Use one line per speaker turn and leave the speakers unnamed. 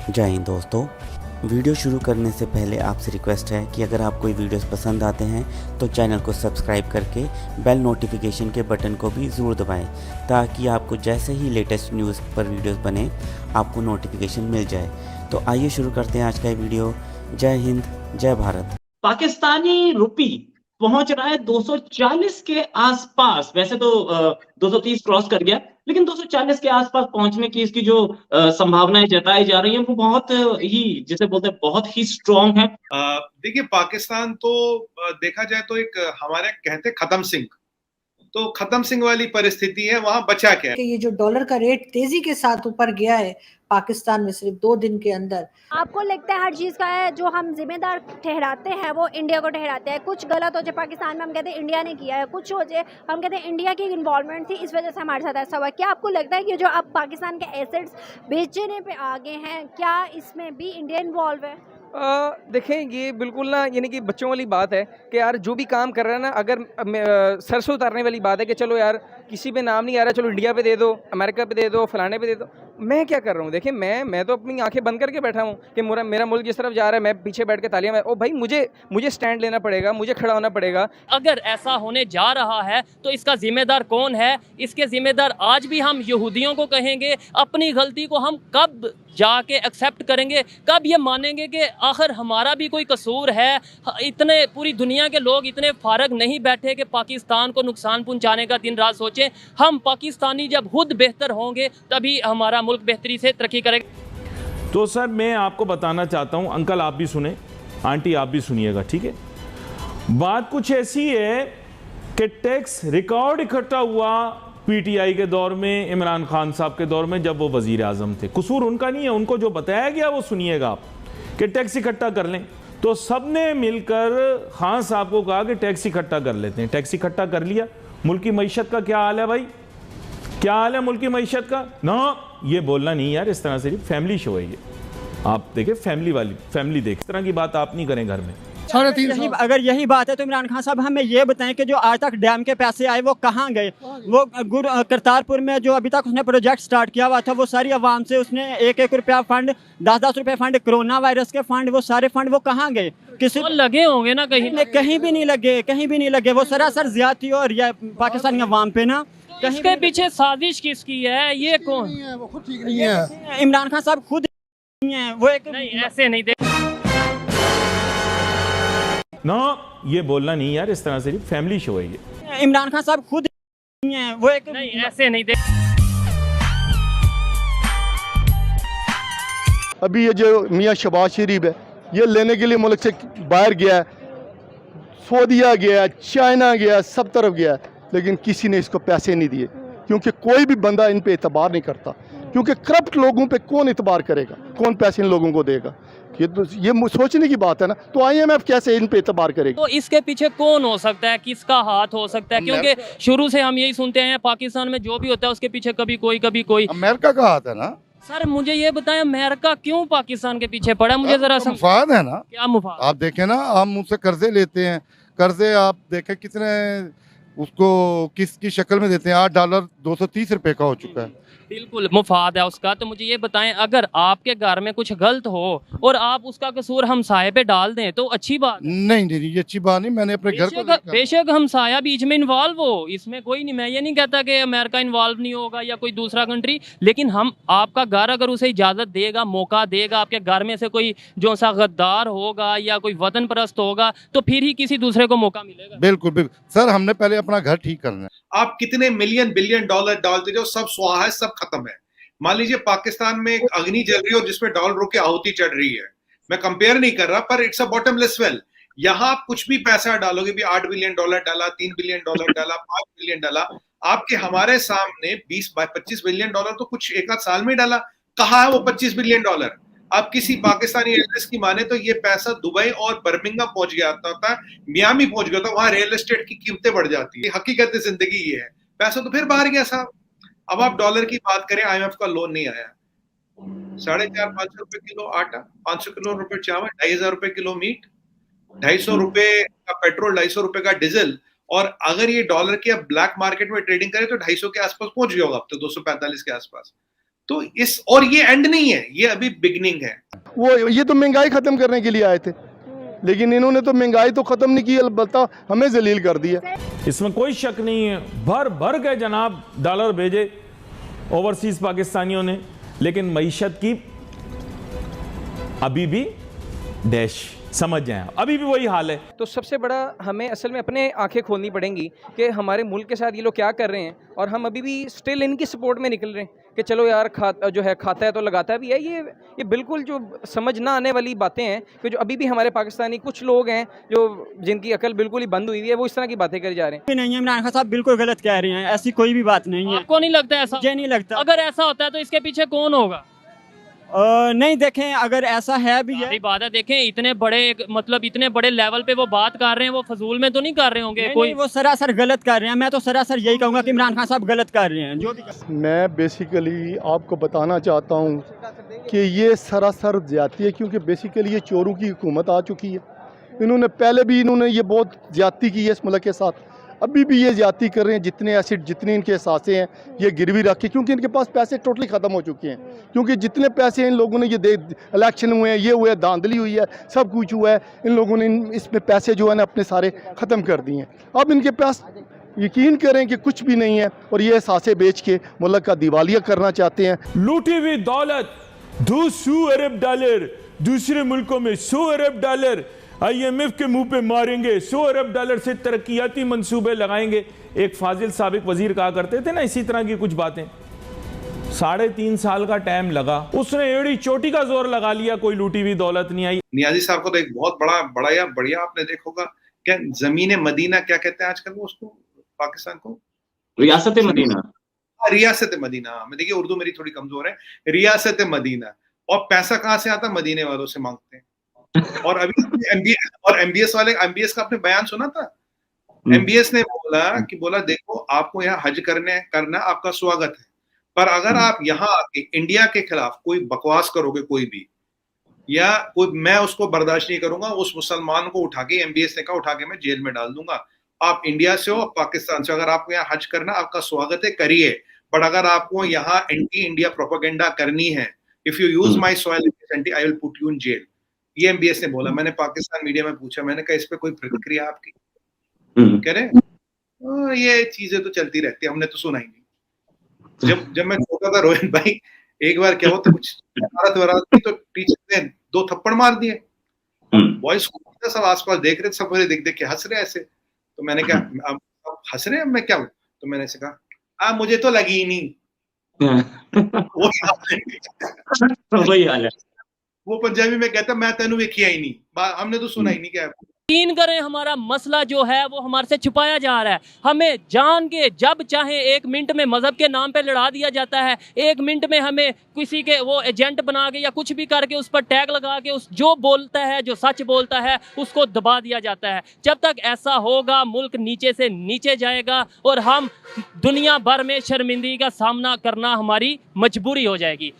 जय हिंद दोस्तों। वीडियो शुरू करने से पहले आपसे रिक्वेस्ट है कि अगर आप कोई वीडियोस पसंद आते हैं तो चैनल को सब्सक्राइब करके बेल नोटिफिकेशन के बटन को भी ज़रूर दबाएं ताकि आपको जैसे ही लेटेस्ट न्यूज़ पर वीडियोस बने आपको नोटिफिकेशन मिल जाए। तो आइए शुरू करते हैं आज का ये वीडियो। जय हिंद, जय भारत।
पाकिस्तानी रुपी पहुंच रहा है 240 के आसपास। वैसे तो 230 क्रॉस कर गया, लेकिन 240 के आसपास पहुंचने की इसकी जो संभावनाएं जताई जा रही हैं वो बहुत ही, जिसे बोलते हैं, बहुत ही स्ट्रांग है।
देखिए, पाकिस्तान तो देखा जाए तो एक हमारे कहते खत्म सिंह, तो खत्म सिंह वाली परिस्थिति है। वहां बचा क्या है?
ये जो डॉलर का रेट तेजी के साथ ऊपर गया है पाकिस्तान में सिर्फ 2 दिन के अंदर।
आपको लगता है हर चीज़ का है जो हम जिम्मेदार ठहराते हैं वो इंडिया को ठहराते हैं। कुछ गलत हो जाए पाकिस्तान में हम कहते हैं इंडिया ने किया है, कुछ हो जाए हम कहते हैं इंडिया की इन्वॉल्वमेंट थी, इस वजह से हमारे साथ ऐसा हुआ। क्या आपको लगता है कि जो अब पाकिस्तान के एसेट्स बेचने पे आगे हैं, क्या इसमें भी इंडिया इन्वॉल्व है?
देखें, ये बिल्कुल ना यानी कि बच्चों वाली बात है कि यार जो भी काम कर रहा है ना, अगर सरसों उतारने वाली बात है कि चलो यार किसी पे नाम नहीं आ रहा, चलो इंडिया पे दे दो, अमेरिका पे दे दो, फलाने पे दे दो। मैं क्या कर रहा हूँ? देखिए, मैं तो अपनी आंखें बंद करके बैठा हूँ कि मेरा मुल्क जिस तरफ जा रहा है मैं पीछे बैठ के तालियां। ओ भाई, मुझे स्टैंड लेना पड़ेगा, मुझे खड़ा होना पड़ेगा।
अगर ऐसा होने जा रहा है तो इसका जिम्मेदार कौन है? इसके जिम्मेदार आज भी हम यहूदियों को कहेंगे। अपनी गलती को हम कब जाके एक्सेप्ट करेंगे, कब ये मानेंगे कि आखिर हमारा भी कोई कसूर है? इतने पूरी दुनिया के लोग इतने फारग नहीं बैठे कि पाकिस्तान को नुकसान पहुंचाने का दिन रात सोचें। हम पाकिस्तानी जब खुद बेहतर होंगे तभी हमारा मुल्क बेहतरी से तरक्की करेगा।
तो सर, मैं आपको बताना चाहता हूं, अंकल आप भी सुने, आंटी आप भी सुनिएगा, ठीक है? बात कुछ ऐसी है कि टैक्स रिकॉर्ड इकट्ठा हुआ पीटीआई के दौर में, इमरान खान साहब के दौर में, जब वो वजीर आजम थे। कसूर उनका नहीं है, उनको जो बताया गया वो सुनिएगा आप कि टैक्स इकट्ठा कर लें। तो सबने मिलकर खान साहब को कहा कि टैक्स इकट्ठा कर लेते हैं। टैक्स इकट्ठा कर लिया। मुल्क की मईशत का क्या हाल है भाई? क्या हाल है मुल्क की मईशत का? ना, ये बोलना नहीं यार, इस तरह से फैमिली शो है ये। आप देखें, फैमिली देख, इस तरह की बात आप नहीं करें घर में।
अगर यही बात है तो इमरान खान साहब हमें ये बताएं कि जो आज तक डैम के पैसे आए वो कहाँ गए? वो करतारपुर में जो अभी तक उसने प्रोजेक्ट स्टार्ट किया हुआ था वो सारी आवाम से उसने 1-1 रुपया फंड, 10-10 रुपये फंड, कोरोना वायरस के फंड, वो सारे फंड वो कहाँ गए? किसी
तो लगे होंगे ना
कहीं भी नहीं लगे। वो सरासर ज्यादती और पाकिस्तानी अवाम पे ना।
इसके पीछे साजिश किसकी है? ये कौन?
वो खुद ठीक नहीं है।
इमरान खान साहब खुद नहीं है। वो एक
नहीं, ऐसे नहीं देख
ना, ये बोलना नहीं यार, इस तरह से फैमिली शो है ये।
इमरान खान साहब खुद नहीं है। वो एक
नहीं, ऐसे नहीं देख।
अभी ये जो मियां शहबाज शरीफ है, ये लेने के लिए मुल्क से बाहर गया है, सऊदीया गया, चाइना गया, सब तरफ गया, लेकिन किसी ने इसको पैसे नहीं दिए, क्योंकि कोई भी बंदा इन पे एतबार नहीं करता। क्योंकि करप्ट लोगों पे कौन एतबार करेगा, कौन पैसे इन लोगों को देगा? ये सोचने की बात है ना। तो आईएमएफ कैसे इन पे एतबार करेगी?
तो इसके पीछे कौन हो सकता है, किसका हाथ हो सकता है? क्योंकि शुरू से हम यही सुनते हैं पाकिस्तान में जो भी होता है उसके पीछे कभी कोई।
अमेरिका का हाथ है ना।
सर, मुझे ये बताएं, अमेरिका क्यों पाकिस्तान के पीछे पड़ा? मुझे जरा
मुफाद है ना।
क्या मुफाद?
आप देखें ना, हम उनसे कर्जे लेते हैं, कर्जे आप देखें कितने उसको किसकी शक्ल में देते हैं। $8 230 का हो चुका है।
बिल्कुल मुफाद है उसका। तो मुझे ये बताएं, अगर आपके घर में कुछ गलत हो और आप उसका कसूर हमसाये पे डाल दें तो अच्छी बात?
नहीं, ये अच्छी बात नहीं। मैंने अपने घर को
बेशक हमसाया बीच में इन्वॉल्व हो, इसमें कोई नहीं, मैं ये नहीं कहता कि अमेरिका इन्वॉल्व नहीं होगा या कोई दूसरा कंट्री, लेकिन हम आपका घर अगर उसे इजाजत देगा, मौका देगा, आपके घर में से कोई जो सा गद्दार होगा या कोई वतन परस्त होगा तो फिर ही किसी दूसरे को मौका मिलेगा।
बिल्कुल सर, हमने पहले अपना घर ठीक करना है।
आप कितने मिलियन बिलियन डॉलर डालते जाओ, सब स्वाहा है, सब खत्म है। मान लीजिए पाकिस्तान में एक अग्नि जल रही है और जिसमें डॉलरों की आहुति चढ़ रही है। मैं कंपेयर नहीं कर रहा, पर इट्स अ बॉटमलेस वेल। यहाँ आप कुछ भी पैसा डालोगे, भी $8 बिलियन डाला, $3 बिलियन डाला, $5 बिलियन डाला, आपके हमारे सामने 20-25 बिलियन डॉलर तो कुछ एक आध साल में डाला। कहाँ है वो $25 बिलियन? अब किसी पाकिस्तानी एनालिस्ट की माने तो ये पैसा दुबई और बर्मिंघम पहुंच गया था, मियामी पहुंच गया था, वहां रियल एस्टेट की कीमतें बढ़ जाती है। हकीकत जिंदगी ये है। पैसा तो फिर बाहर गया साहब। अब आप डॉलर की बात करें, आईएमएफ का लोन नहीं आया। 450-500 रुपए किलो आटा, 500 रुपए चावल, 2500 रुपए किलो मीट, 250 रुपए का पेट्रोल, 250 रुपए का डीजल। और अगर ये डॉलर की आप ब्लैक मार्केट में ट्रेडिंग करें तो 250 के आसपास पहुंच गया होगा, अब तो 245 के आसपास। तो और ये एंड नहीं है, ये अभी बिगनिंग है।
वो ये तो महंगाई खत्म करने के लिए आए थे, लेकिन इन्होंने तो महंगाई तो खत्म नहीं की, अलबत्ता हमें जलील कर दिया।
इसमें कोई शक नहीं है, भर भर के जनाब डॉलर भेजे ओवरसीज पाकिस्तानियों ने, लेकिन मईशत की अभी भी डैश, समझ जाए अभी भी वही हाल है।
तो सबसे बड़ा हमें असल में अपने आंखें खोलनी पड़ेंगी कि हमारे मुल्क के साथ ये लोग क्या कर रहे हैं, और हम अभी भी स्टिल इनकी सपोर्ट में निकल रहे हैं कि चलो यार खाता है तो लगाता भी है। ये बिल्कुल जो समझ ना आने वाली बातें हैं कि जो अभी भी हमारे पाकिस्तानी कुछ लोग हैं जो जिनकी अकल बिल्कुल ही बंद हुई है, वो इस तरह की बातें कर जा रहे हैं।
नहीं है, इमरान खान साहब बिल्कुल गलत कह रहे हैं, ऐसी कोई भी बात नहीं है।
आपको नहीं लगता ऐसा?
मुझे नहीं लगता।
अगर ऐसा होता है तो इसके पीछे कौन होगा?
नहीं, देखें अगर ऐसा है भी है,
बात है, देखें इतने बड़े लेवल पे वो बात कर रहे हैं, वो फजूल में तो नहीं कर रहे होंगे?
नहीं, वो सरासर गलत कर रहे हैं। मैं तो सरासर यही कहूँगा कि इमरान खान साहब गलत कर रहे हैं जो भी।
मैं बेसिकली आपको बताना चाहता हूँ कि ये सरासर ज्यादती है, क्योंकि बेसिकली ये चोरों की हुकूमत आ चुकी है। इन्होंने पहले भी ये बहुत ज्यादती की है इस मुल्क के साथ, अभी भी ये ज्यादती कर रहे हैं। जितने एसिड, जितनी इनके एहसासें हैं ये गिरवी रख के, क्योंकि इनके पास पैसे टोटली ख़त्म हो चुके हैं। क्योंकि जितने पैसे इन लोगों ने इलेक्शन हुए हैं, ये हुए, धांधली हुई है, सब कुछ हुआ है, इन लोगों ने इसमें पैसे जो है ना अपने सारे ख़त्म कर दिए हैं। अब इनके पास यकीन करें कि कुछ भी नहीं है, और ये एहसासें बेच के मुल्क का दिवालिया करना चाहते हैं।
लूटी हुई दौलत 200 अरब डॉलर, दूसरे मुल्कों में 100 अरब डॉलर IMF के मुंह पे मारेंगे, 100 अरब डॉलर से तरक्याती मंसूबे लगाएंगे। एक फाजिल साबिक वजीर कहा करते थे ना इसी तरह की कुछ बातें। 3.5 साल का टाइम लगा, उसने एड़ी चोटी का जोर लगा लिया, कोई लूटी हुई दौलत नहीं आई।
नियाजी साहब को तो एक बहुत बढ़िया आपने देखा होगा, क्या ज़मीन मदीना क्या कहते हैं आजकल वो उसको, पाकिस्तान को
रियासत मदीना।
रियासत मदीना में, देखिए उर्दू मेरी थोड़ी कमजोर है, रियासत मदीना। और पैसा कहाँ से आता? मदीने वालों से मांगते हैं। और अभी MBS का आपने बयान सुना था? MBS ने बोला देखो आपको यहाँ हज करना आपका स्वागत है, पर अगर आप यहाँ आके इंडिया के खिलाफ कोई बकवास करोगे कोई भी, या कोई, मैं उसको बर्दाश्त नहीं करूंगा। उस मुसलमान को उठा के, MBS ने कहा, उठा के मैं जेल में डाल दूंगा। आप इंडिया से हो, पाकिस्तान से, अगर आपको यहाँ हज करना आपका स्वागत है, करिए, बट अगर आपको यहाँ एंटी इंडिया प्रोपेगेंडा करनी है, if you use my soil I will put you in jail. ये MBS ने बोला। मैंने पाकिस्तान मीडिया में पूछा, मैंने कहा इस पे कोई प्रतिक्रिया आपकी? कह रहे ये चीजें तो चलती रहती है, हमने तो सुना ही नहीं। जब मैं छोटा था रोहित भाई, एक बार क्या होता, कुछ थी तो टीचर ने 2 थप्पड़ मार दिए। बॉयज सब आसपास देख रहे, सब देख देख के हंस रहे ऐसे। तो मैंने कहा अब हंस रहे हैं, मैं क्या? तो मैंने ऐसे कहा मुझे तो लगी ही नहीं।
वही हाल है।
वो पंजाबी में कहता मैं तेनू वेखिया ही नहीं, हमने तो सुना ही नहीं। क्या
यकीन करें, हमारा मसला जो है वो हमारे से छुपाया जा रहा है। हमें जान के जब चाहे 1 मिनट में मजहब के नाम पे लड़ा दिया जाता है। 1 मिनट में हमें किसी के वो एजेंट बना के या कुछ भी करके उस पर टैग लगा के उस जो बोलता है, जो सच बोलता है, उसको दबा दिया जाता है। जब तक ऐसा होगा मुल्क नीचे से नीचे जाएगा और हम दुनिया भर में शर्मिंदगी का सामना करना हमारी मजबूरी हो जाएगी।